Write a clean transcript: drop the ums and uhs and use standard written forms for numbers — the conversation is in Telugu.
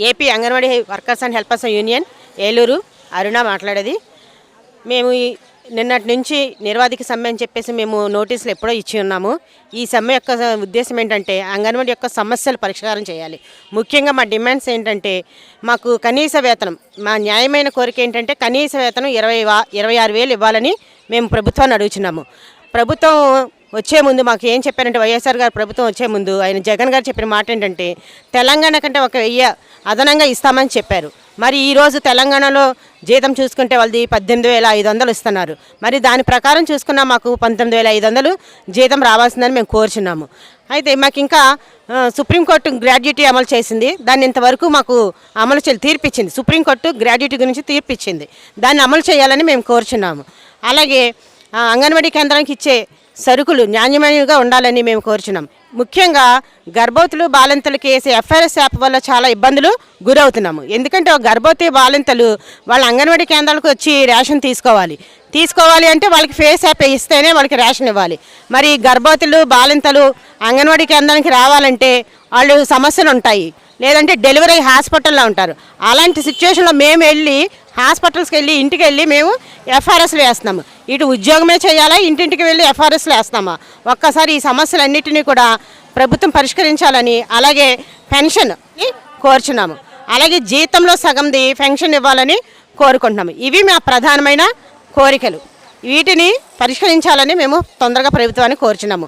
AP Anganwadi workers and helpers union Eluru Aruna మాట్లాడేది. మేము నిన్నటి నుంచి నిర్వాధిక సమ్మె అని చెప్పేసి మేము నోటీసులు ఎప్పుడో ఇచ్చి ఉన్నాము. ఈ సమ్మె యొక్క ఉద్దేశం ఏంటంటే అంగన్వాడీ యొక్క సమస్యలు పరిష్కారం చేయాలి. ముఖ్యంగా మా డిమాండ్స్ ఏంటంటే మాకు కనీస వేతనం, మా న్యాయమైన కోరిక ఏంటంటే కనీస వేతనం 26,000 ఇవ్వాలని మేము ప్రభుత్వాన్ని అడుగుతున్నాము. ప్రభుత్వం వచ్చే ముందు మాకు ఏం చెప్పారంటే వైఎస్ఆర్ గారు ప్రభుత్వం వచ్చే ముందు ఆయన జగన్ గారు చెప్పిన మాట ఏంటంటే తెలంగాణ కంటే 1,000 అదనంగా ఇస్తామని చెప్పారు. మరి ఈరోజు తెలంగాణలో జీతం చూసుకుంటే వాళ్ళది 18,500 ఇస్తున్నారు. మరి దాని ప్రకారం చూసుకున్నా మాకు 19,500 జీతం రావాల్సిందని మేము కోరుచున్నాము. అయితే మాకు ఇంకా సుప్రీంకోర్టు గ్రాడ్యుటీ అమలు చేసింది. దాన్ని ఇంతవరకు మాకు తీర్పిచ్చింది. సుప్రీంకోర్టు గ్రాడ్యుటీ గురించి తీర్పిచ్చింది. దాన్ని అమలు చేయాలని మేము కోరుచున్నాము. అలాగే అంగన్వాడీ కేంద్రానికి ఇచ్చే సరుకులు నాణ్యమైనవిగా ఉండాలని మేము కోరుచున్నాం. ముఖ్యంగా గర్భవతులు బాలింతలకి వేసే ఎఫ్ఆర్ఎస్ యాప్ వల్ల చాలా ఇబ్బందులు గురవుతున్నాము. ఎందుకంటే గర్భవతి బాలింతలు వాళ్ళ అంగన్వాడీ కేంద్రాలకు వచ్చి రేషన్ తీసుకోవాలి అంటే వాళ్ళకి ఫేస్ యాప్ ఇస్తేనే వాళ్ళకి రేషన్ ఇవ్వాలి. మరి గర్భవతులు బాలింతలు అంగన్వాడీ కేంద్రానికి రావాలంటే వాళ్ళు సమస్యలు ఉంటాయి, లేదంటే డెలివరీ హాస్పిటల్లో ఉంటారు. అలాంటి సిచ్యువేషన్లో మేము వెళ్ళి హాస్పిటల్స్కి వెళ్ళి ఇంటికి వెళ్ళి మేము ఎఫ్ఆర్ఎస్లు వేస్తున్నాము. ఇటు ఉద్యోగమే చేయాలా, ఇంటింటికి వెళ్ళి ఎఫ్ఆర్ఎస్లు వేస్తామా? ఒక్కసారి ఈ సమస్యలన్నింటినీ కూడా ప్రభుత్వం పరిష్కరించాలని, అలాగే పెన్షన్ కోరుచున్నాము. అలాగే జీతంలో సగంది పెన్షన్ ఇవ్వాలని కోరుకుంటున్నాము. ఇవి మా ప్రధానమైన కోరికలు. వీటిని పరిష్కరించాలని మేము తొందరగా ప్రభుత్వాన్ని కోరుచున్నాము.